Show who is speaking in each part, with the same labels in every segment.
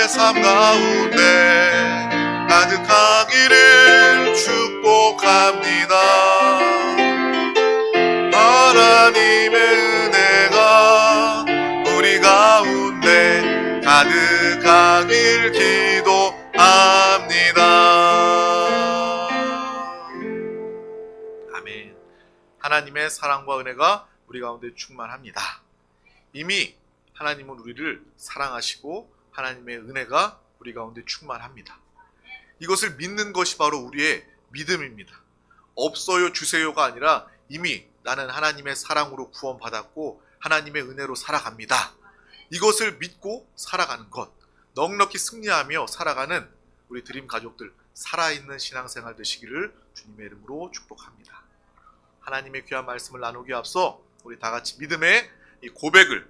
Speaker 1: 삶 가운데 가득하기를 축복합니다. 하나님의 은혜가 우리 가운데 가득하길 기도합니다. 아멘. 하나님의 사랑과 은혜가 우리 가운데 충만합니다. 이미 하나님은 우리를 사랑하시고 하나님의 은혜가 우리 가운데 충만합니다. 이것을 믿는 것이 바로 우리의 믿음입니다. 없어요 주세요가 아니라 이미 나는 하나님의 사랑으로 구원받았고 하나님의 은혜로 살아갑니다. 이것을 믿고 살아가는 것, 넉넉히 승리하며 살아가는 우리 드림 가족들, 살아있는 신앙생활 되시기를 주님의 이름으로 축복합니다. 하나님의 귀한 말씀을 나누기 앞서 우리 다 같이 믿음의 이 고백을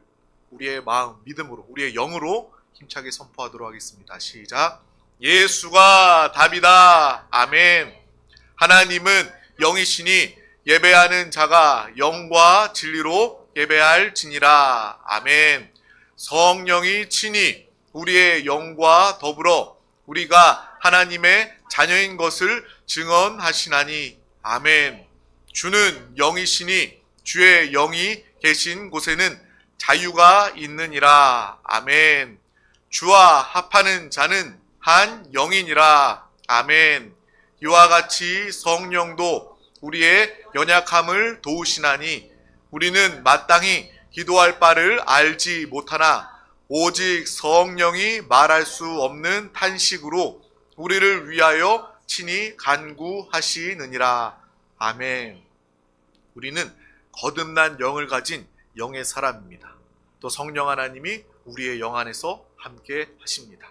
Speaker 1: 우리의 마음, 믿음으로, 우리의 영으로 힘차게 선포하도록 하겠습니다. 시작. 예수가 답이다. 아멘. 하나님은 영이시니 예배하는 자가 영과 진리로 예배할지니라. 아멘. 성령이 친히 우리의 영과 더불어 우리가 하나님의 자녀인 것을 증언하시나니. 아멘. 주는 영이시니 주의 영이 계신 곳에는 자유가 있느니라. 아멘. 주와 합하는 자는 한 영이니라. 아멘. 이와 같이 성령도 우리의 연약함을 도우시나니 우리는 마땅히 기도할 바를 알지 못하나 오직 성령이 말할 수 없는 탄식으로 우리를 위하여 친히 간구하시느니라. 아멘. 우리는 거듭난 영을 가진 영의 사람입니다. 또 성령 하나님이 우리의 영 안에서 함께 하십니다.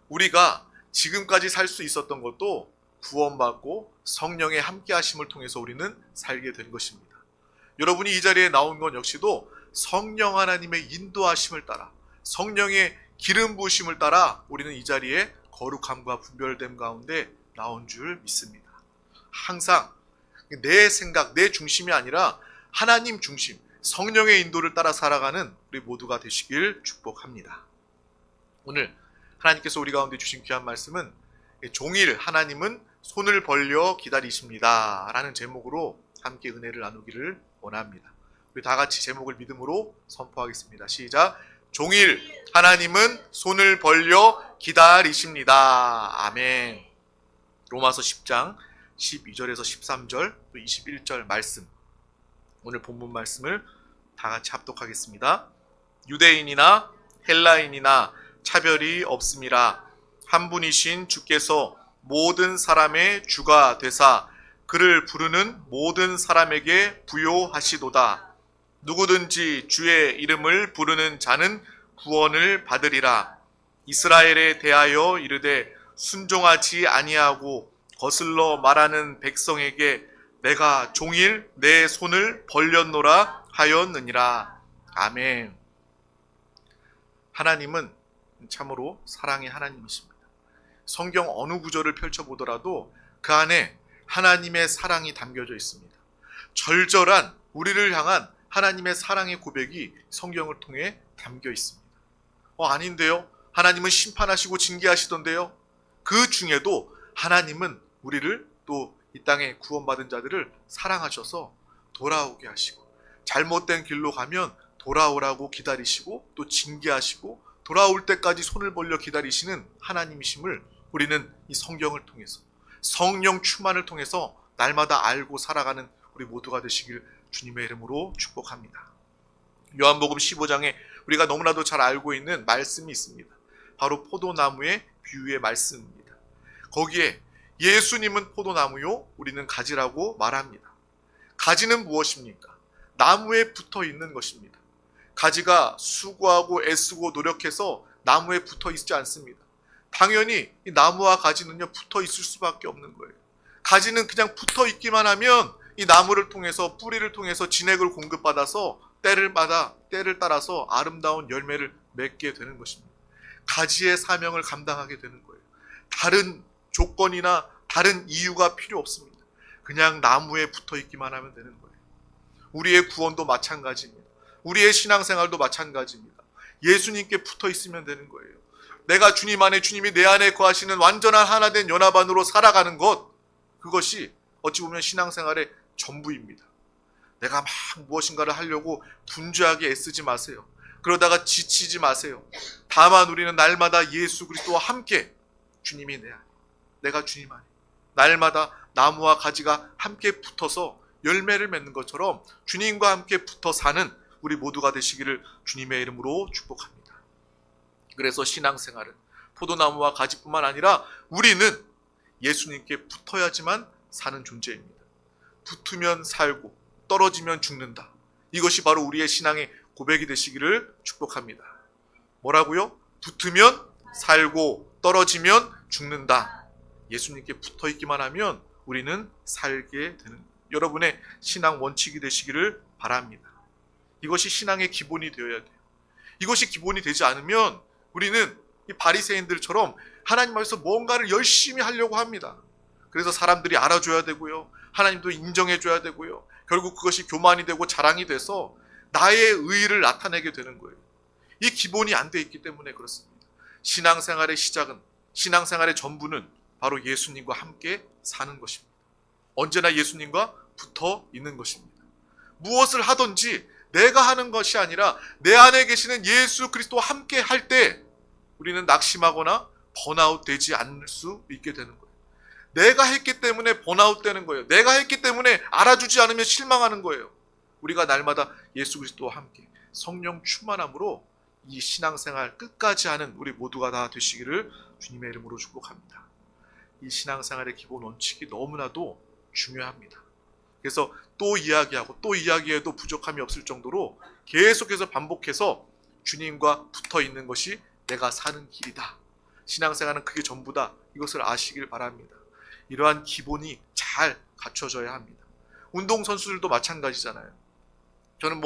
Speaker 1: 우리가 지금까지 살 수 있었던 것도 구원받고 성령의 함께 하심을 통해서 우리는 살게 된 것입니다. 여러분이 이 자리에 나온 건 역시도 성령 하나님의 인도하심을 따라, 성령의 기름 부으심을 따라 우리는 이 자리에 거룩함과 분별됨 가운데 나온 줄 믿습니다. 항상 내 생각, 내 중심이 아니라 하나님 중심, 성령의 인도를 따라 살아가는 우리 모두가 되시길 축복합니다. 오늘 하나님께서 우리 가운데 주신 귀한 말씀은 종일 하나님은 손을 벌려 기다리십니다 라는 제목으로 함께 은혜를 나누기를 원합니다. 우리 다 같이 제목을 믿음으로 선포하겠습니다. 시작. 종일 하나님은 손을 벌려 기다리십니다. 아멘. 로마서 10장 12절에서 13절 또 21절 말씀, 오늘 본문 말씀을 다 같이 합독하겠습니다. 유대인이나 헬라인이나 차별이 없음이라 한 분이신 주께서 모든 사람의 주가 되사 그를 부르는 모든 사람에게 부요하시도다. 누구든지 주의 이름을 부르는 자는 구원을 받으리라. 이스라엘에 대하여 이르되 순종하지 아니하고 거슬러 말하는 백성에게 내가 종일 내 손을 벌렸노라 하였느니라. 아멘. 하나님은 참으로 사랑의 하나님이십니다. 성경 어느 구절을 펼쳐보더라도 그 안에 하나님의 사랑이 담겨져 있습니다. 절절한 우리를 향한 하나님의 사랑의 고백이 성경을 통해 담겨 있습니다. 아닌데요? 하나님은 심판하시고 징계하시던데요? 그 중에도 하나님은 우리를 또 이 땅에 구원받은 자들을 사랑하셔서 돌아오게 하시고, 잘못된 길로 가면 돌아오라고 기다리시고 또 징계하시고 돌아올 때까지 손을 벌려 기다리시는 하나님이심을 우리는 이 성경을 통해서, 성령 충만을 통해서 날마다 알고 살아가는 우리 모두가 되시길 주님의 이름으로 축복합니다. 요한복음 15장에 우리가 너무나도 잘 알고 있는 말씀이 있습니다. 바로 포도나무의 비유의 말씀입니다. 거기에 예수님은 포도나무요, 우리는 가지라고 말합니다. 가지는 무엇입니까? 나무에 붙어 있는 것입니다. 가지가 수고하고 애쓰고 노력해서 나무에 붙어 있지 않습니다. 당연히 이 나무와 가지는요, 붙어 있을 수밖에 없는 거예요. 가지는 그냥 붙어 있기만 하면 이 나무를 통해서, 뿌리를 통해서 진액을 공급받아서 때를 따라서 아름다운 열매를 맺게 되는 것입니다. 가지의 사명을 감당하게 되는 거예요. 다른 조건이나 다른 이유가 필요 없습니다. 그냥 나무에 붙어 있기만 하면 되는 거예요. 우리의 구원도 마찬가지입니다. 우리의 신앙생활도 마찬가지입니다. 예수님께 붙어 있으면 되는 거예요. 내가 주님 안에, 주님이 내 안에 거하시는 완전한 하나된 연합 안으로 살아가는 것, 그것이 어찌 보면 신앙생활의 전부입니다. 내가 막 무엇인가를 하려고 분주하게 애쓰지 마세요. 그러다가 지치지 마세요. 다만 우리는 날마다 예수 그리스도와 함께, 주님이 내 안에, 내가 주님 안에, 날마다 나무와 가지가 함께 붙어서 열매를 맺는 것처럼 주님과 함께 붙어 사는 우리 모두가 되시기를 주님의 이름으로 축복합니다. 그래서 신앙생활은 포도나무와 가지뿐만 아니라 우리는 예수님께 붙어야지만 사는 존재입니다. 붙으면 살고 떨어지면 죽는다. 이것이 바로 우리의 신앙의 고백이 되시기를 축복합니다. 뭐라고요? 붙으면 살고 떨어지면 죽는다. 예수님께 붙어 있기만 하면 우리는 살게 되는, 여러분의 신앙 원칙이 되시기를 바랍니다. 이것이 신앙의 기본이 되어야 돼요. 이것이 기본이 되지 않으면 우리는 이 바리새인들처럼 하나님 앞에서 뭔가를 열심히 하려고 합니다. 그래서 사람들이 알아줘야 되고요. 하나님도 인정해줘야 되고요. 결국 그것이 교만이 되고 자랑이 돼서 나의 의의를 나타내게 되는 거예요. 이 기본이 안 돼 있기 때문에 그렇습니다. 신앙생활의 시작은, 신앙생활의 전부는 바로 예수님과 함께 사는 것입니다. 언제나 예수님과 붙어 있는 것입니다. 무엇을 하든지 내가 하는 것이 아니라 내 안에 계시는 예수 그리스도와 함께 할 때 우리는 낙심하거나 번아웃 되지 않을 수 있게 되는 거예요. 내가 했기 때문에 번아웃 되는 거예요. 내가 했기 때문에 알아주지 않으면 실망하는 거예요. 우리가 날마다 예수 그리스도와 함께 성령 충만함으로 이 신앙생활 끝까지 하는 우리 모두가 다 되시기를 주님의 이름으로 축복합니다. 이 신앙생활의 기본 원칙이 너무나도 중요합니다. 그래서 또 이야기하고 또 이야기해도 부족함이 없을 정도로 계속해서 반복해서 주님과 붙어 있는 것이 내가 사는 길이다. 신앙생활은 그게 전부다. 이것을 아시길 바랍니다. 이러한 기본이 잘 갖춰져야 합니다. 운동선수들도 마찬가지잖아요. 저는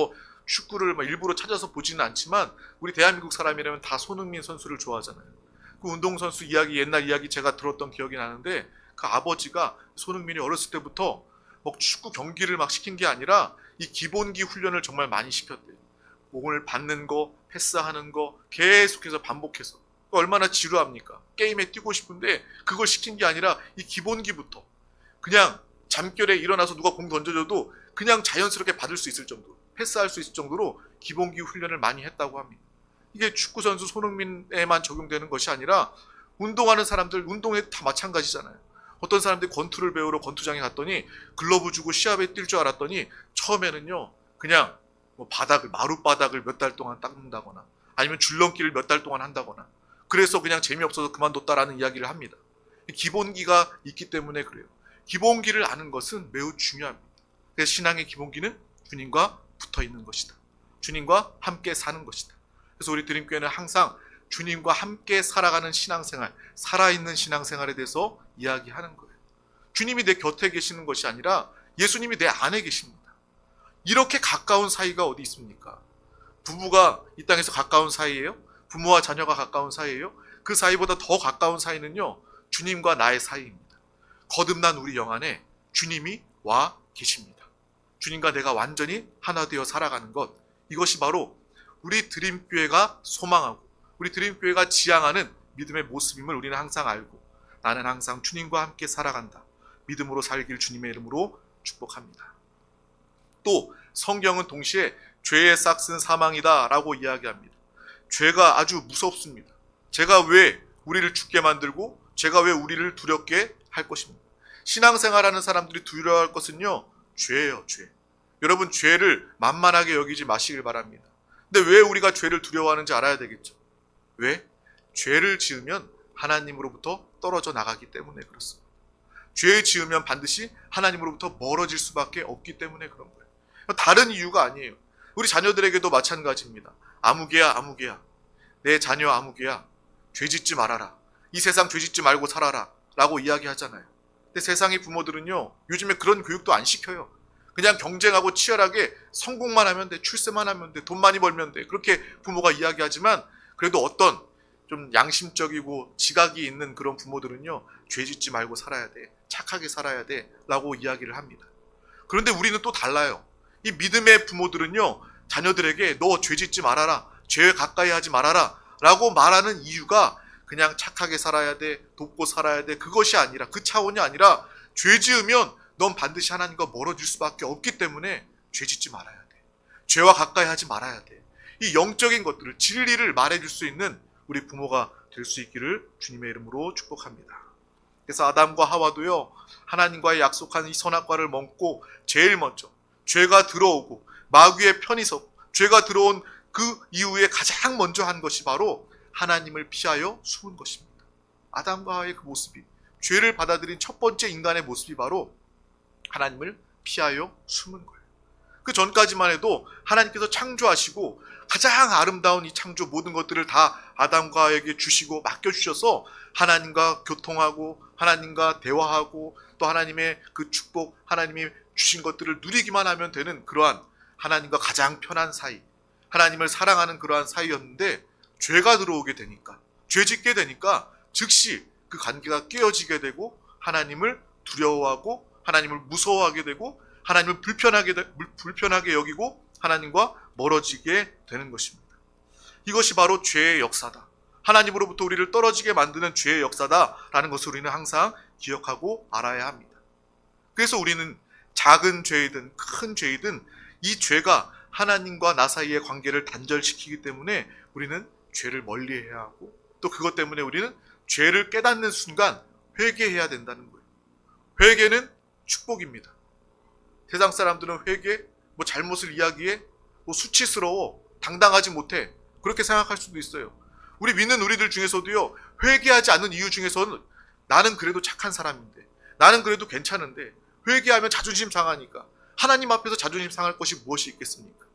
Speaker 1: 축구를 일부러 찾아서 보지는 않지만 우리 대한민국 사람이라면 다 손흥민 선수를 좋아하잖아요. 그 운동선수 이야기, 옛날 이야기 제가 들었던 기억이 나는데 그 아버지가 손흥민이 어렸을 때부터 축구 경기를 시킨 게 아니라 이 기본기 훈련을 정말 많이 시켰대요. 공을 받는 거, 패스하는 거 계속해서 반복해서. 얼마나 지루합니까? 게임에 뛰고 싶은데 그걸 시킨 게 아니라 이 기본기부터 그냥 잠결에 일어나서 누가 공 던져줘도 그냥 자연스럽게 받을 수 있을 정도로, 패스할 수 있을 정도로 기본기 훈련을 많이 했다고 합니다. 이게 축구선수 손흥민에만 적용되는 것이 아니라 운동하는 사람들, 운동에 다 마찬가지잖아요. 어떤 사람들이 권투를 배우러 권투장에 갔더니 글러브 주고 시합에 뛸 줄 알았더니 처음에는요 그냥 마룻바닥을 몇 달 동안 닦는다거나 아니면 줄넘기를 몇 달 동안 한다거나 그래서 그냥 재미없어서 그만뒀다라는 이야기를 합니다. 기본기가 있기 때문에 그래요. 기본기를 아는 것은 매우 중요합니다. 그래서 신앙의 기본기는 주님과 붙어 있는 것이다. 주님과 함께 사는 것이다. 그래서 우리 드림교회는 항상 주님과 함께 살아가는 신앙생활, 살아있는 신앙생활에 대해서 이야기하는 거예요. 주님이 내 곁에 계시는 것이 아니라 예수님이 내 안에 계십니다. 이렇게 가까운 사이가 어디 있습니까? 부부가 이 땅에서 가까운 사이예요? 부모와 자녀가 가까운 사이예요? 그 사이보다 더 가까운 사이는요, 주님과 나의 사이입니다. 거듭난 우리 영 안에 주님이 와 계십니다. 주님과 내가 완전히 하나 되어 살아가는 것, 이것이 바로 우리 드림교회가 소망하고 우리 드림교회가 지향하는 믿음의 모습임을 우리는 항상 알고 나는 항상 주님과 함께 살아간다. 믿음으로 살길 주님의 이름으로 축복합니다. 또 성경은 동시에 죄의 싹은 사망이다 라고 이야기합니다. 죄가 아주 무섭습니다. 죄가 왜 우리를 죽게 만들고 죄가 왜 우리를 두렵게 할 것입니다. 신앙생활하는 사람들이 두려워할 것은요, 죄예요, 죄. 여러분, 죄를 만만하게 여기지 마시길 바랍니다. 근데 왜 우리가 죄를 두려워하는지 알아야 되겠죠. 왜? 죄를 지으면 하나님으로부터 떨어져 나가기 때문에 그렇습니다. 죄를 지으면 반드시 하나님으로부터 멀어질 수밖에 없기 때문에 그런 거예요. 다른 이유가 아니에요. 우리 자녀들에게도 마찬가지입니다. 아무개야, 아무개야. 내 자녀 아무개야. 죄 짓지 말아라. 이 세상 죄 짓지 말고 살아라. 라고 이야기하잖아요. 근데 세상의 부모들은요, 요즘에 그런 교육도 안 시켜요. 그냥 경쟁하고 치열하게 성공만 하면 돼. 출세만 하면 돼. 돈 많이 벌면 돼. 그렇게 부모가 이야기하지만 그래도 어떤 좀 양심적이고 지각이 있는 그런 부모들은요, 죄 짓지 말고 살아야 돼. 착하게 살아야 돼. 라고 이야기를 합니다. 그런데 우리는 또 달라요. 이 믿음의 부모들은요, 자녀들에게 너 죄 짓지 말아라. 죄 가까이 하지 말아라. 라고 말하는 이유가 그냥 착하게 살아야 돼, 돕고 살아야 돼, 그것이 아니라, 그 차원이 아니라 죄 지으면 넌 반드시 하나님과 멀어질 수밖에 없기 때문에 죄 짓지 말아야 돼. 죄와 가까이 하지 말아야 돼. 이 영적인 것들을, 진리를 말해줄 수 있는 우리 부모가 될 수 있기를 주님의 이름으로 축복합니다. 그래서 아담과 하와도요, 하나님과의 약속한 이 선악과를 먹고 제일 먼저 죄가 들어오고 마귀의 편이 섰고 죄가 들어온 그 이후에 가장 먼저 한 것이 바로 하나님을 피하여 숨은 것입니다. 아담과 하와의 그 모습이, 죄를 받아들인 첫 번째 인간의 모습이 바로 하나님을 피하여 숨은 거예요. 그 전까지만 해도 하나님께서 창조하시고 가장 아름다운 이 창조 모든 것들을 다 아담과 하와에게 주시고 맡겨주셔서 하나님과 교통하고 하나님과 대화하고 또 하나님의 그 축복, 하나님이 주신 것들을 누리기만 하면 되는 그러한 하나님과 가장 편한 사이, 하나님을 사랑하는 그러한 사이였는데, 죄가 들어오게 되니까, 죄 짓게 되니까 즉시 그 관계가 깨어지게 되고 하나님을 두려워하고 하나님을 무서워하게 되고 하나님을 불편하게 여기고 하나님과 멀어지게 되는 것입니다. 이것이 바로 죄의 역사다. 하나님으로부터 우리를 떨어지게 만드는 죄의 역사다라는 것을 우리는 항상 기억하고 알아야 합니다. 그래서 우리는 작은 죄이든 큰 죄이든 이 죄가 하나님과 나 사이의 관계를 단절시키기 때문에 우리는 죄를 멀리해야 하고, 또 그것 때문에 우리는 죄를 깨닫는 순간 회개해야 된다는 거예요. 회개는 축복입니다. 세상 사람들은 회개, 잘못을 이야기해, 수치스러워, 당당하지 못해, 그렇게 생각할 수도 있어요. 우리 믿는 우리들 중에서도요, 회개하지 않는 이유 중에서는 나는 그래도 착한 사람인데, 나는 그래도 괜찮은데, 회개하면 자존심 상하니까, 하나님 앞에서 자존심 상할 것이 무엇이 있겠습니까?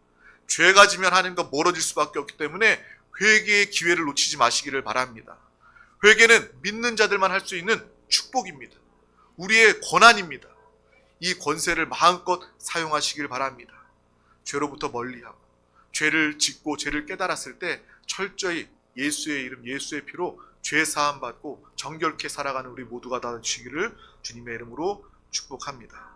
Speaker 1: 죄가 지면 하나님과 멀어질 수밖에 없기 때문에 회개의 기회를 놓치지 마시기를 바랍니다. 회개는 믿는 자들만 할 수 있는 축복입니다. 우리의 권한입니다. 이 권세를 마음껏 사용하시길 바랍니다. 죄로부터 멀리하고 죄를 짓고 죄를 깨달았을 때 철저히 예수의 이름, 예수의 피로 죄 사함 받고 정결케 살아가는 우리 모두가 다 되시기를 주님의 이름으로 축복합니다.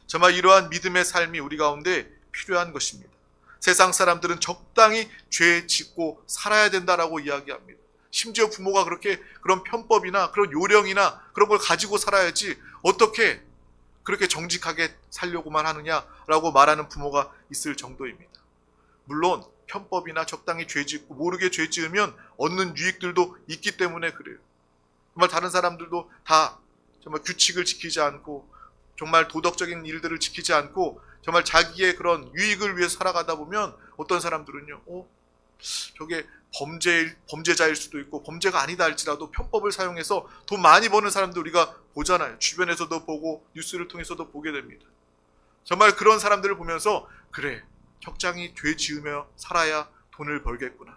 Speaker 1: 정말 이러한 믿음의 삶이 우리 가운데 필요한 것입니다. 세상 사람들은 적당히 죄 짓고 살아야 된다라고 이야기합니다. 심지어 부모가 그런 편법이나 그런 요령이나 그런 걸 가지고 살아야지 어떻게 그렇게 정직하게 살려고만 하느냐라고 말하는 부모가 있을 정도입니다. 물론 편법이나 적당히 죄 짓고 모르게 죄 지으면 얻는 유익들도 있기 때문에 그래요. 정말 다른 사람들도 다 정말 규칙을 지키지 않고 정말 도덕적인 일들을 지키지 않고 정말 자기의 그런 유익을 위해 살아가다 보면 어떤 사람들은요, 저게 범죄자일 수도 있고 범죄가 아니다 할지라도 편법을 사용해서 돈 많이 버는 사람들 우리가 보잖아요. 주변에서도 보고 뉴스를 통해서도 보게 됩니다. 정말 그런 사람들을 보면서 그래, 적당히 죄 지으며 살아야 돈을 벌겠구나.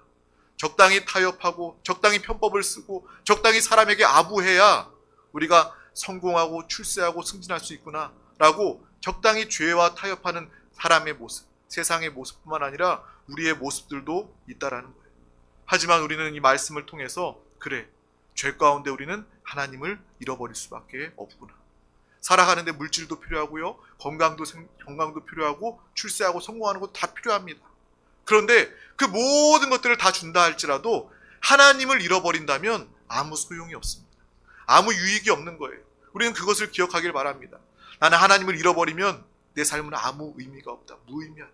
Speaker 1: 적당히 타협하고 적당히 편법을 쓰고 적당히 사람에게 아부해야 우리가 성공하고 출세하고 승진할 수 있구나 라고 적당히 죄와 타협하는 사람의 모습, 세상의 모습뿐만 아니라 우리의 모습들도 있다라는 거예요. 하지만 우리는 이 말씀을 통해서 그래, 죄 가운데 우리는 하나님을 잃어버릴 수밖에 없구나. 살아가는데 물질도 필요하고요, 건강도 필요하고 출세하고 성공하는 것도 다 필요합니다. 그런데 그 모든 것들을 다 준다 할지라도 하나님을 잃어버린다면 아무 소용이 없습니다. 아무 유익이 없는 거예요. 우리는 그것을 기억하길 바랍니다. 나는 하나님을 잃어버리면 내 삶은 아무 의미가 없다. 무의미하다.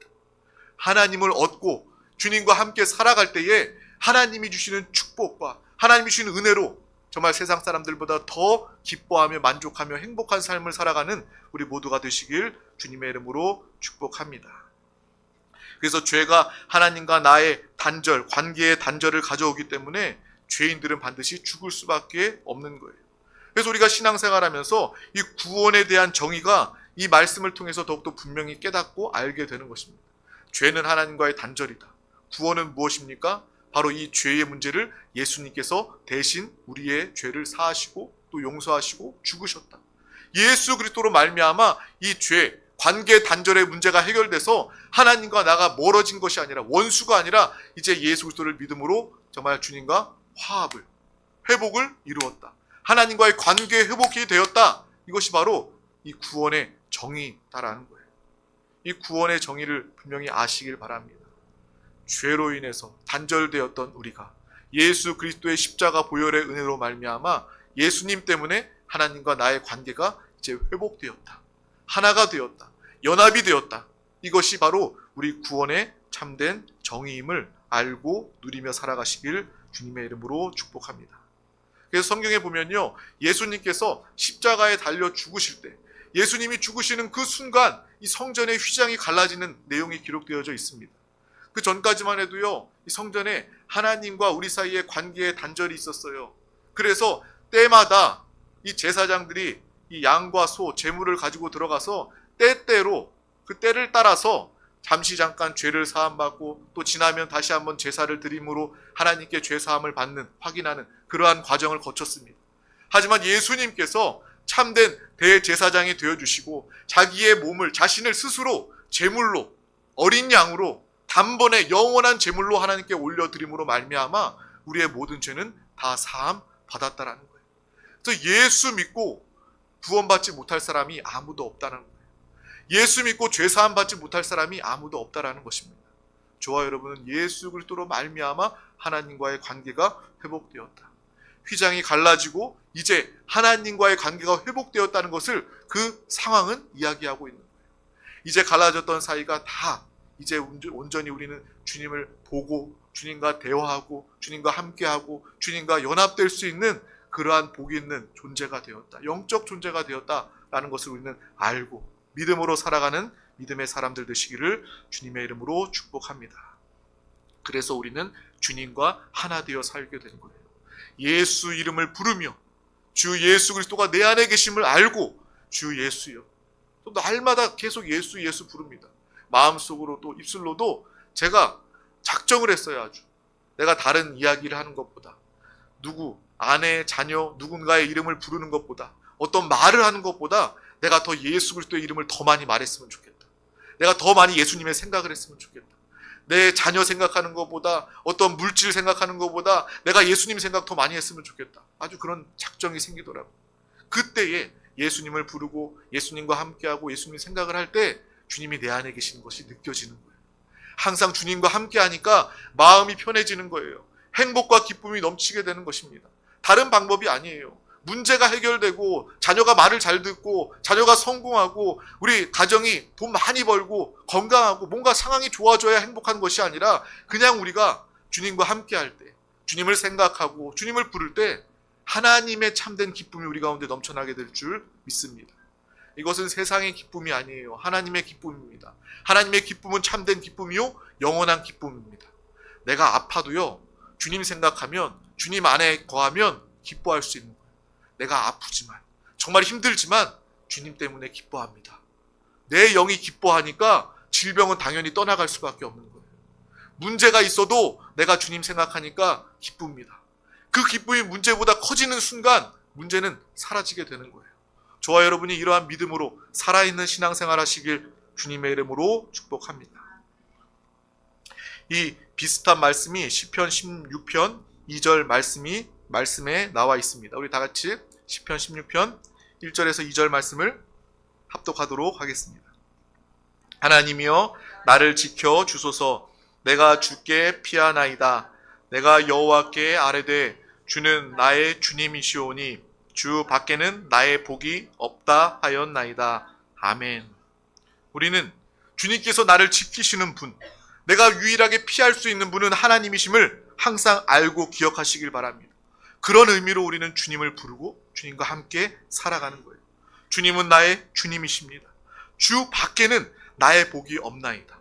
Speaker 1: 하나님을 얻고 주님과 함께 살아갈 때에 하나님이 주시는 축복과 하나님이 주시는 은혜로 정말 세상 사람들보다 더 기뻐하며 만족하며 행복한 삶을 살아가는 우리 모두가 되시길 주님의 이름으로 축복합니다. 그래서 죄가 하나님과 나의 단절, 관계의 단절을 가져오기 때문에 죄인들은 반드시 죽을 수밖에 없는 거예요. 그래서 우리가 신앙생활하면서 이 구원에 대한 정의가 이 말씀을 통해서 더욱더 분명히 깨닫고 알게 되는 것입니다. 죄는 하나님과의 단절이다. 구원은 무엇입니까? 바로 이 죄의 문제를 예수님께서 대신 우리의 죄를 사하시고 또 용서하시고 죽으셨다. 예수 그리스도로 말미암아 이 죄, 관계 단절의 문제가 해결돼서 하나님과 나가 멀어진 것이 아니라 원수가 아니라 이제 예수 그리스도를 믿음으로 정말 주님과 화합을, 회복을 이루었다. 하나님과의 관계 회복이 되었다. 이것이 바로 이 구원의 정의다라는 거예요. 이 구원의 정의를 분명히 아시길 바랍니다. 죄로 인해서 단절되었던 우리가 예수 그리스도의 십자가 보혈의 은혜로 말미암아 예수님 때문에 하나님과 나의 관계가 이제 회복되었다. 하나가 되었다. 연합이 되었다. 이것이 바로 우리 구원의 참된 정의임을 알고 누리며 살아가시길 주님의 이름으로 축복합니다. 그래서 성경에 보면요, 예수님께서 십자가에 달려 죽으실 때, 예수님이 죽으시는 그 순간 이 성전의 휘장이 갈라지는 내용이 기록되어져 있습니다. 그 전까지만 해도요, 이 성전에 하나님과 우리 사이의 관계에 단절이 있었어요. 그래서 때마다 이 제사장들이 이 양과 소, 제물을 가지고 들어가서 때때로 그 때를 따라서 잠시 잠깐 죄를 사함받고 또 지나면 다시 한번 제사를 드림으로 하나님께 죄 사함을 받는, 확인하는 그러한 과정을 거쳤습니다. 하지만 예수님께서 참된 대제사장이 되어주시고 자기의 몸을, 자신을 스스로 제물로, 어린 양으로 단번에 영원한 제물로 하나님께 올려드림으로 말미암아 우리의 모든 죄는 다 사함 받았다라는 거예요. 그래서 예수 믿고 구원받지 못할 사람이 아무도 없다는 거예요. 예수 믿고 죄 사함 받지 못할 사람이 아무도 없다라는 것입니다. 저와 여러분은 예수 그리스도로 말미암아 하나님과의 관계가 회복되었다. 휘장이 갈라지고 이제 하나님과의 관계가 회복되었다는 것을 그 상황은 이야기하고 있는 거예요. 이제 갈라졌던 사이가 다 이제 온전히 우리는 주님을 보고 주님과 대화하고 주님과 함께하고 주님과 연합될 수 있는 그러한 복이 있는 존재가 되었다. 영적 존재가 되었다라는 것을 우리는 알고 믿음으로 살아가는 믿음의 사람들 되시기를 주님의 이름으로 축복합니다. 그래서 우리는 주님과 하나 되어 살게 되는 거예요. 예수 이름을 부르며 주 예수 그리스도가 내 안에 계심을 알고 주 예수여. 또 날마다 계속 예수 예수 부릅니다. 마음속으로 또 입술로도 제가 작정을 했어요. 아주 내가 다른 이야기를 하는 것보다 누구 아내 자녀 누군가의 이름을 부르는 것보다 어떤 말을 하는 것보다 내가 더 예수 그리스도의 이름을 더 많이 말했으면 좋겠다. 내가 더 많이 예수님의 생각을 했으면 좋겠다. 내 자녀 생각하는 것보다 어떤 물질 생각하는 것보다 내가 예수님 생각 더 많이 했으면 좋겠다. 아주 그런 작정이 생기더라고요. 그때에 예수님을 부르고 예수님과 함께하고 예수님 생각을 할 때 주님이 내 안에 계시는 것이 느껴지는 거예요. 항상 주님과 함께하니까 마음이 편해지는 거예요. 행복과 기쁨이 넘치게 되는 것입니다. 다른 방법이 아니에요. 문제가 해결되고 자녀가 말을 잘 듣고 자녀가 성공하고 우리 가정이 돈 많이 벌고 건강하고 뭔가 상황이 좋아져야 행복한 것이 아니라 그냥 우리가 주님과 함께할 때 주님을 생각하고 주님을 부를 때 하나님의 참된 기쁨이 우리 가운데 넘쳐나게 될 줄 믿습니다. 이것은 세상의 기쁨이 아니에요. 하나님의 기쁨입니다. 하나님의 기쁨은 참된 기쁨이요 영원한 기쁨입니다. 내가 아파도요 주님 생각하면 주님 안에 거하면 기뻐할 수 있는 거예요. 내가 아프지만 정말 힘들지만 주님 때문에 기뻐합니다. 내 영이 기뻐하니까 질병은 당연히 떠나갈 수밖에 없는 거예요. 문제가 있어도 내가 주님 생각하니까 기쁩니다. 그 기쁨이 문제보다 커지는 순간 문제는 사라지게 되는 거예요. 저와 여러분이 이러한 믿음으로 살아있는 신앙생활 하시길 주님의 이름으로 축복합니다. 이 비슷한 말씀이 시편 16편 2절 말씀에 나와 있습니다. 우리 다 같이 시편 16편 1절에서 2절 말씀을 합독하도록 하겠습니다. 하나님이여 나를 지켜 주소서. 내가 주께 피하나이다. 내가 여호와께 아뢰되 주는 나의 주님이시오니 주 밖에는 나의 복이 없다 하였나이다. 아멘. 우리는 주님께서 나를 지키시는 분, 내가 유일하게 피할 수 있는 분은 하나님이심을 항상 알고 기억하시길 바랍니다. 그런 의미로 우리는 주님을 부르고 주님과 함께 살아가는 거예요. 주님은 나의 주님이십니다. 주 밖에는 나의 복이 없나이다.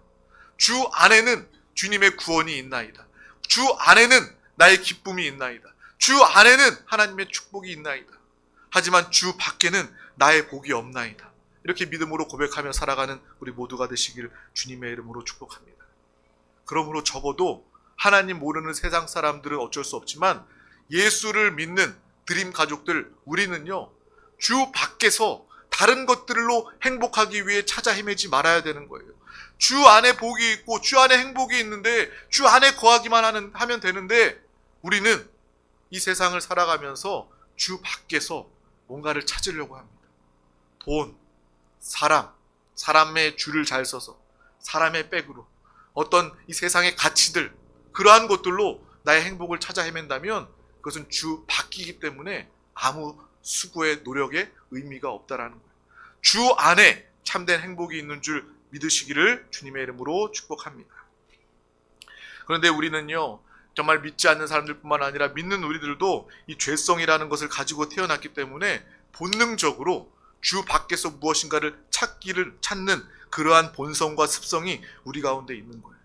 Speaker 1: 주 안에는 주님의 구원이 있나이다. 주 안에는 나의 기쁨이 있나이다. 주 안에는 하나님의 축복이 있나이다. 하지만 주 밖에는 나의 복이 없나이다. 이렇게 믿음으로 고백하며 살아가는 우리 모두가 되시길 주님의 이름으로 축복합니다. 그러므로 적어도 하나님 모르는 세상 사람들은 어쩔 수 없지만 예수를 믿는 드림 가족들, 우리는요 주 밖에서 다른 것들로 행복하기 위해 찾아 헤매지 말아야 되는 거예요. 주 안에 복이 있고 주 안에 행복이 있는데 주 안에 거하기만 하면 되는데 우리는 이 세상을 살아가면서 주 밖에서 뭔가를 찾으려고 합니다. 돈, 사람의 줄을 잘 서서 사람의 백으로 어떤 이 세상의 가치들, 그러한 것들로 나의 행복을 찾아 헤맨다면 그것은 주 밖이기 때문에 아무 수고의 노력에 의미가 없다라는 거예요. 주 안에 참된 행복이 있는 줄 믿으시기를 주님의 이름으로 축복합니다. 그런데 우리는요, 정말 믿지 않는 사람들뿐만 아니라 믿는 우리들도 이 죄성이라는 것을 가지고 태어났기 때문에 본능적으로 주 밖에서 무엇인가를 찾는 그러한 본성과 습성이 우리 가운데 있는 거예요.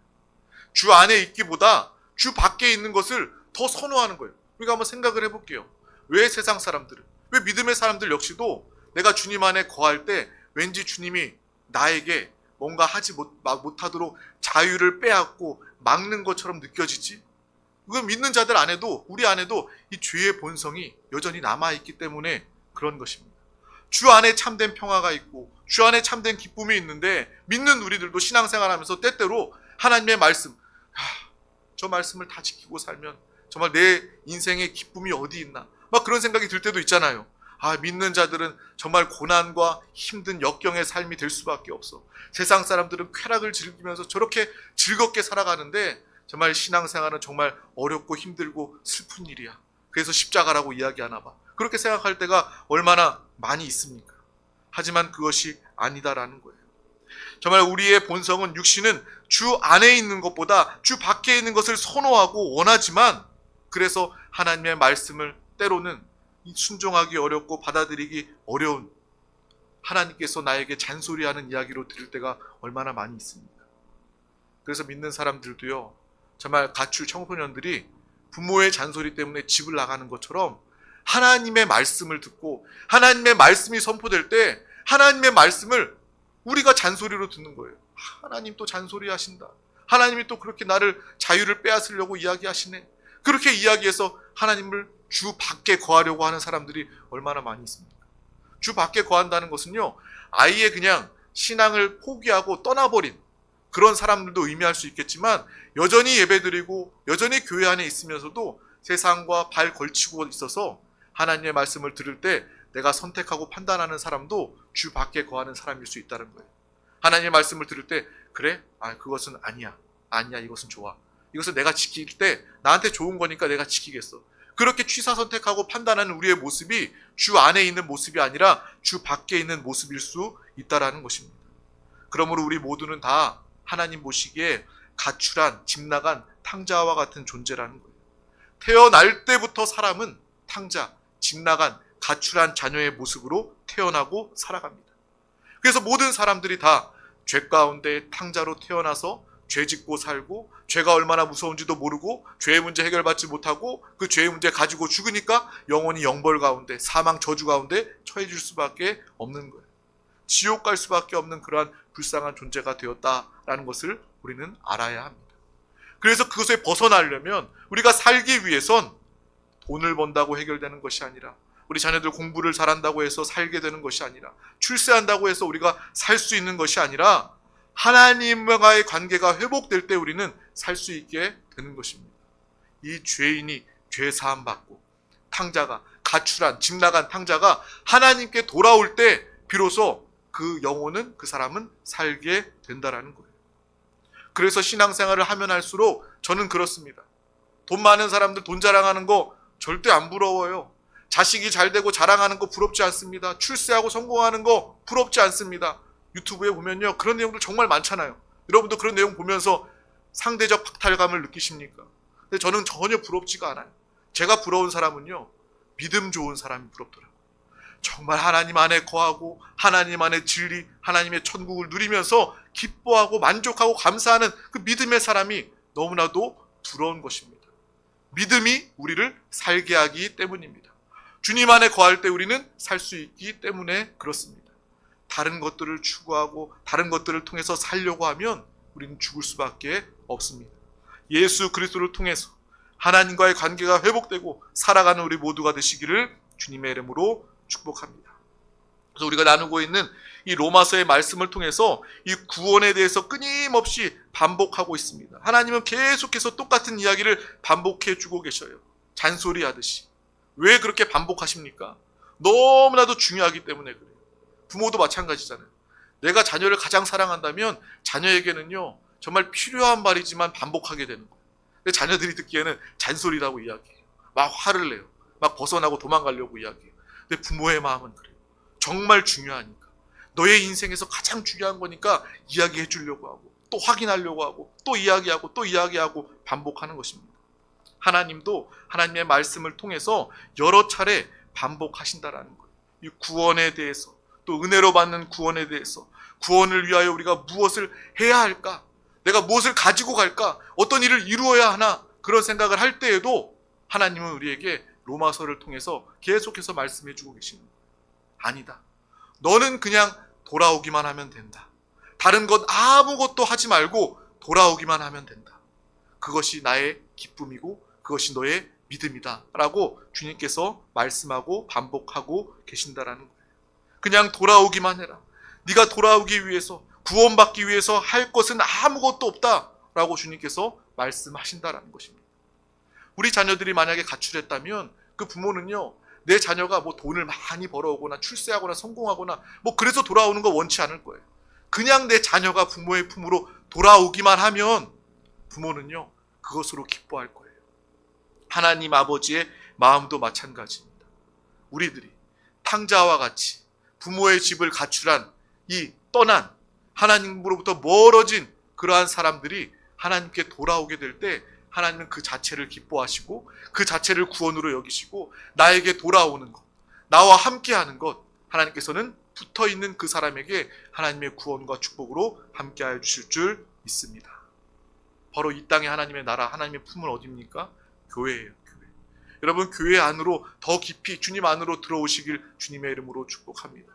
Speaker 1: 주 안에 있기보다 주 밖에 있는 것을 더 선호하는 거예요. 우리가 한번 생각을 해볼게요. 왜 세상 사람들은, 왜 믿음의 사람들 역시도 내가 주님 안에 거할 때 왠지 주님이 나에게 뭔가 하지 못하도록 자유를 빼앗고 막는 것처럼 느껴지지? 그건 믿는 자들 안에도, 우리 안에도 이 죄의 본성이 여전히 남아있기 때문에 그런 것입니다. 주 안에 참된 평화가 있고 주 안에 참된 기쁨이 있는데 믿는 우리들도 신앙생활하면서 때때로 하나님의 말씀, 저 말씀을 다 지키고 살면 정말 내 인생의 기쁨이 어디 있나, 막 그런 생각이 들 때도 있잖아요. 믿는 자들은 정말 고난과 힘든 역경의 삶이 될 수밖에 없어. 세상 사람들은 쾌락을 즐기면서 저렇게 즐겁게 살아가는데 정말 신앙생활은 정말 어렵고 힘들고 슬픈 일이야. 그래서 십자가라고 이야기하나 봐. 그렇게 생각할 때가 얼마나 많이 있습니까? 하지만 그것이 아니다라는 거예요. 정말 우리의 본성은, 육신은 주 안에 있는 것보다 주 밖에 있는 것을 선호하고 원하지만, 그래서 하나님의 말씀을 때로는 순종하기 어렵고 받아들이기 어려운, 하나님께서 나에게 잔소리하는 이야기로 들을 때가 얼마나 많이 있습니까? 그래서 믿는 사람들도요, 정말 가출 청소년들이 부모의 잔소리 때문에 집을 나가는 것처럼 하나님의 말씀을 듣고 하나님의 말씀이 선포될 때 하나님의 말씀을 우리가 잔소리로 듣는 거예요. 하나님 또 잔소리 하신다. 하나님이 또 그렇게 나를 자유를 빼앗으려고 이야기하시네. 그렇게 이야기해서 하나님을 주 밖에 거하려고 하는 사람들이 얼마나 많이 있습니까? 주 밖에 거한다는 것은요, 아예 그냥 신앙을 포기하고 떠나버린 그런 사람들도 의미할 수 있겠지만, 여전히 예배드리고 여전히 교회 안에 있으면서도 세상과 발 걸치고 있어서 하나님의 말씀을 들을 때 내가 선택하고 판단하는 사람도 주 밖에 거하는 사람일 수 있다는 거예요. 하나님의 말씀을 들을 때 그래? 그것은 아니야, 이것은 좋아, 이것은 내가 지킬 때 나한테 좋은 거니까 내가 지키겠어. 그렇게 취사 선택하고 판단하는 우리의 모습이 주 안에 있는 모습이 아니라 주 밖에 있는 모습일 수 있다라는 것입니다. 그러므로 우리 모두는 다 하나님 보시기에 가출한, 집 나간 탕자와 같은 존재라는 거예요. 태어날 때부터 사람은 탕자, 집 나간, 가출한 자녀의 모습으로 태어나고 살아갑니다. 그래서 모든 사람들이 다 죄 가운데 탕자로 태어나서 죄 짓고 살고, 죄가 얼마나 무서운지도 모르고 죄의 문제 해결받지 못하고 그 죄의 문제 가지고 죽으니까 영원히 영벌 가운데, 사망 저주 가운데 처해질 수밖에 없는 거예요. 지옥 갈 수밖에 없는 그러한 불쌍한 존재가 되었다라는 것을 우리는 알아야 합니다. 그래서 그것에 벗어나려면 우리가 살기 위해선 돈을 번다고 해결되는 것이 아니라, 우리 자녀들 공부를 잘한다고 해서 살게 되는 것이 아니라, 출세한다고 해서 우리가 살 수 있는 것이 아니라, 하나님과의 관계가 회복될 때 우리는 살 수 있게 되는 것입니다. 이 죄인이 죄 사함 받고 탕자가, 가출한, 집 나간 탕자가 하나님께 돌아올 때 비로소 그 영혼은, 그 사람은 살게 된다라는 거예요. 그래서 신앙생활을 하면 할수록 저는 그렇습니다. 돈 많은 사람들 돈 자랑하는 거 절대 안 부러워요. 자식이 잘 되고 자랑하는 거 부럽지 않습니다. 출세하고 성공하는 거 부럽지 않습니다. 유튜브에 보면요, 그런 내용들 정말 많잖아요. 여러분도 그런 내용 보면서 상대적 박탈감을 느끼십니까? 근데 저는 전혀 부럽지가 않아요. 제가 부러운 사람은요, 믿음 좋은 사람이 부럽더라고요. 정말 하나님 안에 거하고 하나님 안에 진리, 하나님의 천국을 누리면서 기뻐하고 만족하고 감사하는 그 믿음의 사람이 너무나도 부러운 것입니다. 믿음이 우리를 살게 하기 때문입니다. 주님 안에 거할 때 우리는 살 수 있기 때문에 그렇습니다. 다른 것들을 추구하고 다른 것들을 통해서 살려고 하면 우리는 죽을 수밖에 없습니다. 예수 그리스도를 통해서 하나님과의 관계가 회복되고 살아가는 우리 모두가 되시기를 주님의 이름으로 축복합니다. 그래서 우리가 나누고 있는 이 로마서의 말씀을 통해서 이 구원에 대해서 끊임없이 반복하고 있습니다. 하나님은 계속해서 똑같은 이야기를 반복해 주고 계셔요. 잔소리하듯이. 왜 그렇게 반복하십니까? 너무나도 중요하기 때문에 그래요. 부모도 마찬가지잖아요. 내가 자녀를 가장 사랑한다면 자녀에게는요, 정말 필요한 말이지만 반복하게 되는 거예요. 근데 자녀들이 듣기에는 잔소리라고 이야기해요. 막 화를 내요. 막 벗어나고 도망가려고 이야기해요. 근데 부모의 마음은 그래요. 정말 중요하니까. 너의 인생에서 가장 중요한 거니까 이야기해 주려고 하고 또 확인하려고 하고 또 이야기하고 또 이야기하고 반복하는 것입니다. 하나님도 하나님의 말씀을 통해서 여러 차례 반복하신다라는 거예요. 이 구원에 대해서 또 은혜로 받는 구원에 대해서 구원을 위하여 우리가 무엇을 해야 할까? 내가 무엇을 가지고 갈까? 어떤 일을 이루어야 하나? 그런 생각을 할 때에도 하나님은 우리에게 로마서를 통해서 계속해서 말씀해 주고 계십니다. 아니다. 너는 그냥 돌아오기만 하면 된다. 다른 것 아무것도 하지 말고 돌아오기만 하면 된다. 그것이 나의 기쁨이고 그것이 너의 믿음이다 라고 주님께서 말씀하고 반복하고 계신다라는 거예요. 그냥 돌아오기만 해라. 네가 돌아오기 위해서 구원받기 위해서 할 것은 아무것도 없다 라고 주님께서 말씀하신다라는 것입니다. 우리 자녀들이 만약에 가출했다면 그 부모는요, 내 자녀가 뭐 돈을 많이 벌어오거나 출세하거나 성공하거나 뭐 그래서 돌아오는 거 원치 않을 거예요. 그냥 내 자녀가 부모의 품으로 돌아오기만 하면 부모는요, 그것으로 기뻐할 거예요. 하나님 아버지의 마음도 마찬가지입니다. 우리들이 탕자와 같이 부모의 집을 가출한 이 떠난 하나님으로부터 멀어진 그러한 사람들이 하나님께 돌아오게 될 때 하나님은 그 자체를 기뻐하시고 그 자체를 구원으로 여기시고 나에게 돌아오는 것, 나와 함께하는 것, 하나님께서는 붙어있는 그 사람에게 하나님의 구원과 축복으로 함께하여 주실 줄 믿습니다. 바로 이 땅의 하나님의 나라, 하나님의 품은 어디입니까? 교회예요. 교회. 여러분, 교회 안으로 더 깊이 주님 안으로 들어오시길 주님의 이름으로 축복합니다.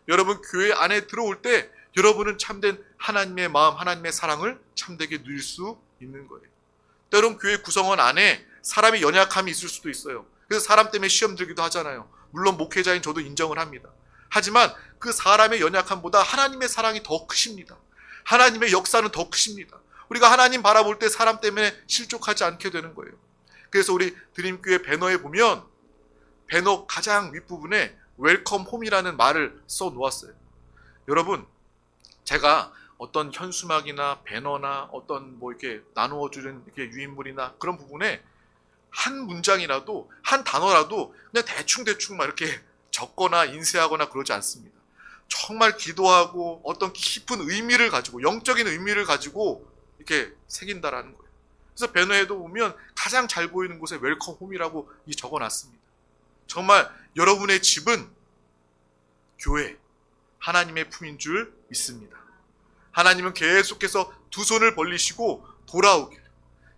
Speaker 1: 여러분, 교회 안에 들어올 때 여러분은 참된 하나님의 마음, 하나님의 사랑을 참되게 누릴 수 있는 거예요. 때론 교회 구성원 안에 사람의 연약함이 있을 수도 있어요. 그래서 사람 때문에 시험 들기도 하잖아요. 물론 목회자인 저도 인정을 합니다. 하지만 그 사람의 연약함보다 하나님의 사랑이 더 크십니다. 하나님의 역사는 더 크십니다. 우리가 하나님 바라볼 때 사람 때문에 실족하지 않게 되는 거예요. 그래서 우리 드림교회 배너에 보면 배너 가장 윗부분에 웰컴 홈이라는 말을 써 놓았어요. 여러분, 제가 어떤 현수막이나 배너나 어떤 뭐 이렇게 나누어 주는 이렇게 유인물이나 그런 부분에 한 문장이라도 한 단어라도 그냥 대충 막 이렇게 적거나 인쇄하거나 그러지 않습니다. 정말 기도하고 어떤 깊은 의미를 가지고 영적인 의미를 가지고 이렇게 새긴다라는 거예요. 그래서 배너에도 보면 가장 잘 보이는 곳에 웰컴 홈이라고 적어놨습니다. 정말 여러분의 집은 교회, 하나님의 품인 줄 믿습니다. 하나님은 계속해서 두 손을 벌리시고 돌아오기를,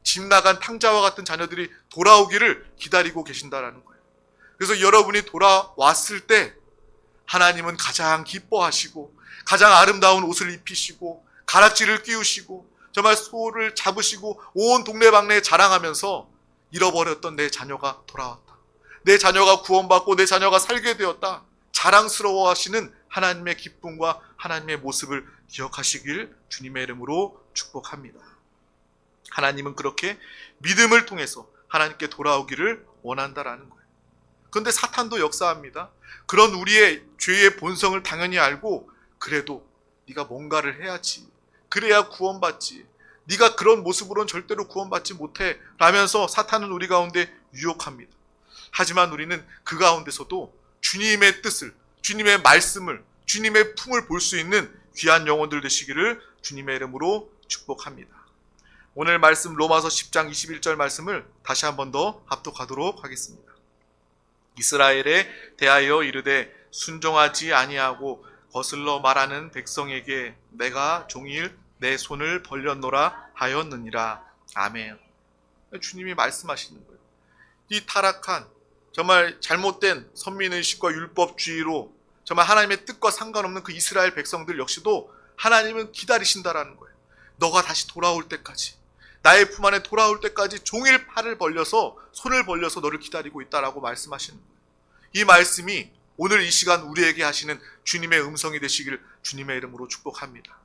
Speaker 1: 집 나간 탕자와 같은 자녀들이 돌아오기를 기다리고 계신다라는 거예요. 그래서 여러분이 돌아왔을 때 하나님은 가장 기뻐하시고 가장 아름다운 옷을 입히시고 가락지를 끼우시고 정말 소를 잡으시고 온 동네방네에 자랑하면서 잃어버렸던 내 자녀가 돌아왔다. 내 자녀가 구원받고 내 자녀가 살게 되었다. 자랑스러워하시는 하나님의 기쁨과 하나님의 모습을 기억하시길 주님의 이름으로 축복합니다. 하나님은 그렇게 믿음을 통해서 하나님께 돌아오기를 원한다라는 거예요. 그런데 사탄도 역사합니다. 그런 우리의 죄의 본성을 당연히 알고 그래도 네가 뭔가를 해야지, 그래야 구원받지, 네가 그런 모습으로는 절대로 구원받지 못해 라면서 사탄은 우리 가운데 유혹합니다. 하지만 우리는 그 가운데서도 주님의 뜻을, 주님의 말씀을, 주님의 품을 볼 수 있는 귀한 영혼들 되시기를 주님의 이름으로 축복합니다. 오늘 말씀 로마서 10장 21절 말씀을 다시 한 번 더 합독하도록 하겠습니다. 이스라엘에 대하여 이르되 순종하지 아니하고 거슬러 말하는 백성에게 내가 종일 내 손을 벌렸노라 하였느니라. 아멘. 주님이 말씀하시는 거예요. 이 타락한 정말 잘못된 선민의식과 율법주의로 정말 하나님의 뜻과 상관없는 그 이스라엘 백성들 역시도 하나님은 기다리신다라는 거예요. 너가 다시 돌아올 때까지, 나의 품 안에 돌아올 때까지 종일 팔을 벌려서, 손을 벌려서 너를 기다리고 있다라고 말씀하시는 거예요. 이 말씀이 오늘 이 시간 우리에게 하시는 주님의 음성이 되시길 주님의 이름으로 축복합니다.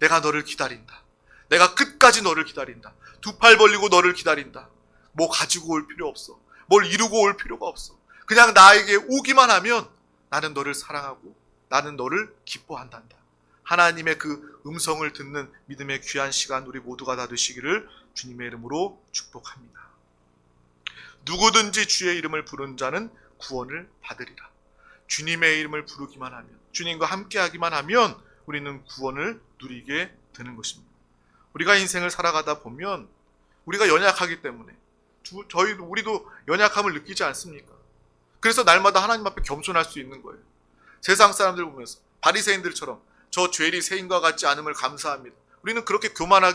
Speaker 1: 내가 너를 기다린다. 내가 끝까지 너를 기다린다. 두 팔 벌리고 너를 기다린다. 뭐 가지고 올 필요 없어. 뭘 이루고 올 필요가 없어. 그냥 나에게 오기만 하면 나는 너를 사랑하고 나는 너를 기뻐한단다. 하나님의 그 음성을 듣는 믿음의 귀한 시간 우리 모두가 다 되시기를 주님의 이름으로 축복합니다. 누구든지 주의 이름을 부르는 자는 구원을 받으리라. 주님의 이름을 부르기만 하면, 주님과 함께하기만 하면 우리는 구원을 누리게 되는 것입니다. 우리가 인생을 살아가다 보면 우리가 연약하기 때문에 우리도 연약함을 느끼지 않습니까? 그래서 날마다 하나님 앞에 겸손할 수 있는 거예요. 세상 사람들 보면서 바리새인들처럼 저 죄리 새인과 같지 않음을 감사합니다. 우리는 그렇게 교만한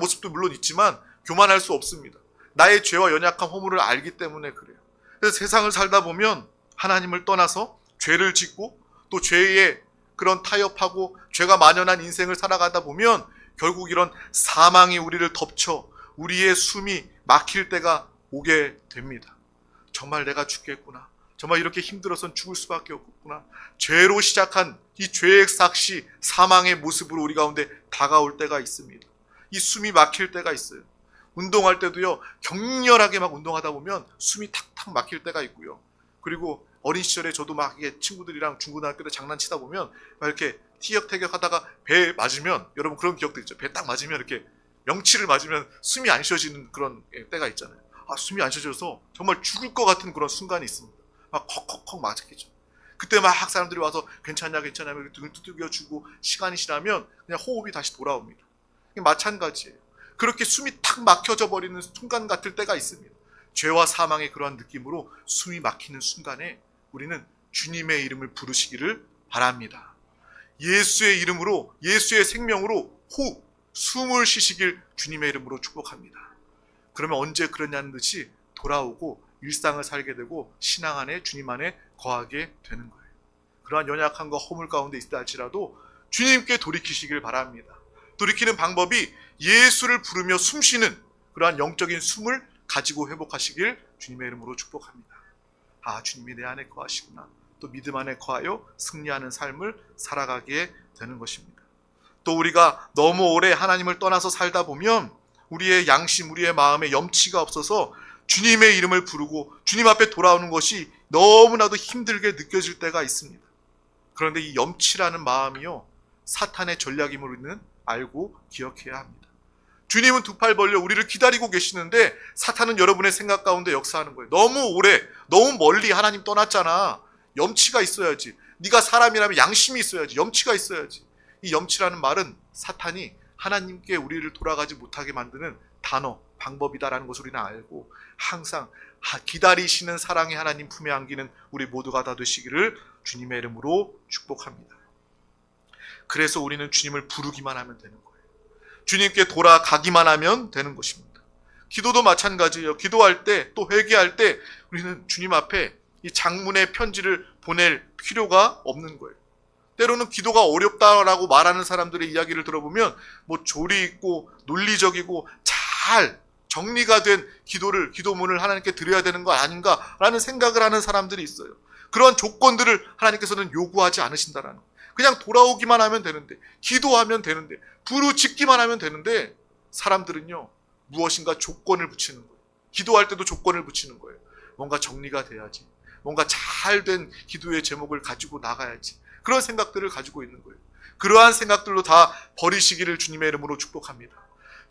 Speaker 1: 모습도 물론 있지만 교만할 수 없습니다. 나의 죄와 연약한 허물을 알기 때문에 그래요. 그래서 세상을 살다 보면 하나님을 떠나서 죄를 짓고 또 죄에 그런 타협하고 죄가 만연한 인생을 살아가다 보면 결국 이런 사망이 우리를 덮쳐 우리의 숨이 막힐 때가 오게 됩니다. 정말 내가 죽겠구나. 정말 이렇게 힘들어선 죽을 수밖에 없구나. 죄로 시작한 이 죄의 삭시, 사망의 모습으로 우리 가운데 다가올 때가 있습니다. 이 숨이 막힐 때가 있어요. 운동할 때도요, 격렬하게 막 운동하다 보면 숨이 탁탁 막힐 때가 있고요. 그리고 어린 시절에 저도 막 친구들이랑 중고등학교 때 장난치다 보면 막 이렇게 티격태격 하다가 배에 맞으면, 여러분 그런 기억도 있죠. 배에 딱 맞으면 이렇게 명치를 맞으면 숨이 안 쉬어지는 그런 때가 있잖아요. 숨이 안 쉬어져서 정말 죽을 것 같은 그런 순간이 있습니다. 막 컥컥컥 맞겠죠. 그때 막 사람들이 와서 괜찮냐 등을 두들겨주고 시간이 지나면 그냥 호흡이 다시 돌아옵니다. 마찬가지예요. 그렇게 숨이 탁 막혀져 버리는 순간 같을 때가 있습니다. 죄와 사망의 그러한 느낌으로 숨이 막히는 순간에 우리는 주님의 이름을 부르시기를 바랍니다. 예수의 이름으로, 예수의 생명으로 숨을 쉬시길 주님의 이름으로 축복합니다. 그러면 언제 그러냐는 듯이 돌아오고 일상을 살게 되고 신앙 안에 주님 안에 거하게 되는 거예요. 그러한 연약함과 허물 가운데 있다 할지라도 주님께 돌이키시길 바랍니다. 돌이키는 방법이 예수를 부르며 숨쉬는 그러한 영적인 숨을 가지고 회복하시길 주님의 이름으로 축복합니다. 주님이 내 안에 거하시구나. 또 믿음 안에 거하여 승리하는 삶을 살아가게 되는 것입니다. 또 우리가 너무 오래 하나님을 떠나서 살다 보면 우리의 양심, 우리의 마음에 염치가 없어서 주님의 이름을 부르고 주님 앞에 돌아오는 것이 너무나도 힘들게 느껴질 때가 있습니다. 그런데 이 염치라는 마음이요, 사탄의 전략임을 우리는 알고 기억해야 합니다. 주님은 두 팔 벌려 우리를 기다리고 계시는데 사탄은 여러분의 생각 가운데 역사하는 거예요. 너무 오래, 너무 멀리 하나님 떠났잖아. 염치가 있어야지. 네가 사람이라면 양심이 있어야지. 염치가 있어야지. 이 염치라는 말은 사탄이 하나님께 우리를 돌아가지 못하게 만드는 단어, 방법이다라는 것을 우리는 알고 항상 기다리시는 사랑의 하나님 품에 안기는 우리 모두가 다 되시기를 주님의 이름으로 축복합니다. 그래서 우리는 주님을 부르기만 하면 되는 거예요. 주님께 돌아가기만 하면 되는 것입니다. 기도도 마찬가지예요. 기도할 때 또 회개할 때 우리는 주님 앞에 이 장문의 편지를 보낼 필요가 없는 거예요. 때로는 기도가 어렵다라고 말하는 사람들의 이야기를 들어보면 뭐 조리 있고 논리적이고 잘 정리가 된 기도문을 하나님께 드려야 되는 거 아닌가라는 생각을 하는 사람들이 있어요. 그러한 조건들을 하나님께서는 요구하지 않으신다라는 거예요. 그냥 돌아오기만 하면 되는데, 기도하면 되는데, 부르짖기만 하면 되는데, 사람들은요 무엇인가 조건을 붙이는 거예요. 기도할 때도 조건을 붙이는 거예요. 뭔가 정리가 돼야지, 뭔가 잘된 기도의 제목을 가지고 나가야지, 그런 생각들을 가지고 있는 거예요. 그러한 생각들로 다 버리시기를 주님의 이름으로 축복합니다.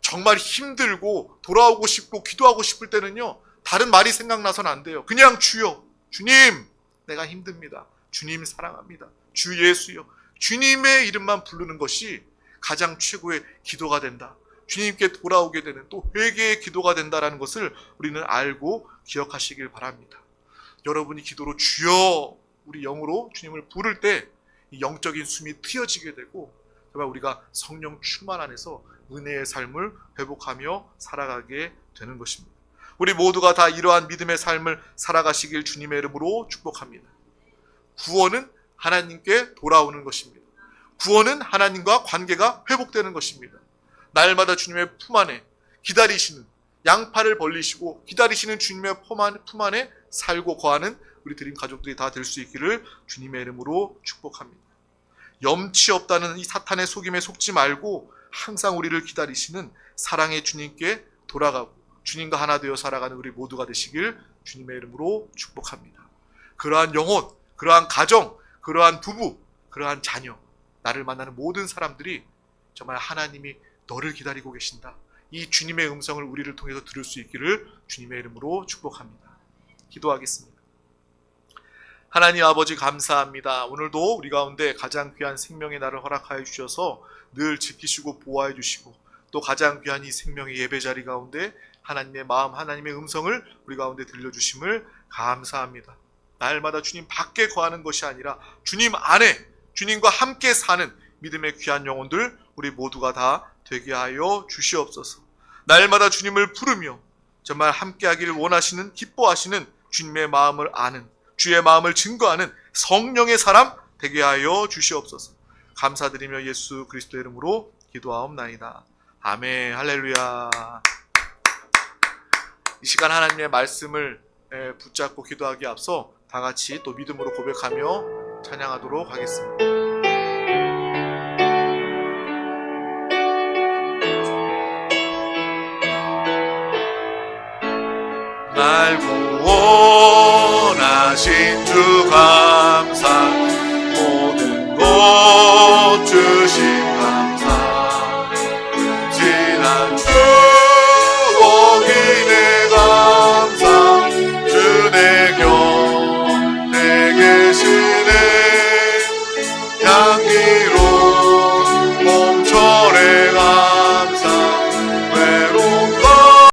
Speaker 1: 정말 힘들고 돌아오고 싶고 기도하고 싶을 때는요, 다른 말이 생각나서는 안 돼요. 그냥 주여, 주님, 내가 힘듭니다. 주님 사랑합니다. 주 예수여, 주님의 이름만 부르는 것이 가장 최고의 기도가 된다. 주님께 돌아오게 되는 또 회개의 기도가 된다라는 것을 우리는 알고 기억하시길 바랍니다. 여러분이 기도로 주여, 우리 영으로 주님을 부를 때 이 영적인 숨이 트여지게 되고 정말 우리가 성령 충만 안에서 은혜의 삶을 회복하며 살아가게 되는 것입니다. 우리 모두가 다 이러한 믿음의 삶을 살아가시길 주님의 이름으로 축복합니다. 구원은 하나님께 돌아오는 것입니다. 구원은 하나님과 관계가 회복되는 것입니다. 날마다 주님의 품 안에 기다리시는, 양팔을 벌리시고 기다리시는 주님의 품 안에 살고 거하는 우리 드림 가족들이 다 될 수 있기를 주님의 이름으로 축복합니다. 염치 없다는 이 사탄의 속임에 속지 말고 항상 우리를 기다리시는 사랑의 주님께 돌아가고 주님과 하나 되어 살아가는 우리 모두가 되시길 주님의 이름으로 축복합니다. 그러한 영혼, 그러한 가정, 그러한 부부, 그러한 자녀, 나를 만나는 모든 사람들이 정말 하나님이 너를 기다리고 계신다. 이 주님의 음성을 우리를 통해서 들을 수 있기를 주님의 이름으로 축복합니다. 기도하겠습니다. 하나님 아버지 감사합니다. 오늘도 우리 가운데 가장 귀한 생명의 날을 허락하여 주셔서 늘 지키시고 보호해 주시고 또 가장 귀한 이 생명의 예배 자리 가운데 하나님의 마음, 하나님의 음성을 우리 가운데 들려주심을 감사합니다. 날마다 주님 밖에 거하는 것이 아니라 주님 안에 주님과 함께 사는 믿음의 귀한 영혼들 우리 모두가 다 되게 하여 주시옵소서. 날마다 주님을 부르며 정말 함께하기를 원하시는 기뻐하시는 주님의 마음을 아는 주의 마음을 증거하는 성령의 사람 되게 하여 주시옵소서. 감사드리며 예수 그리스도의 이름으로 기도하옵나이다. 아멘. 할렐루야. 이 시간 하나님의 말씀을 붙잡고 기도하기에 앞서 다 같이 또 믿음으로 고백하며 찬양하도록 하겠습니다. 날 구원하신 주 감사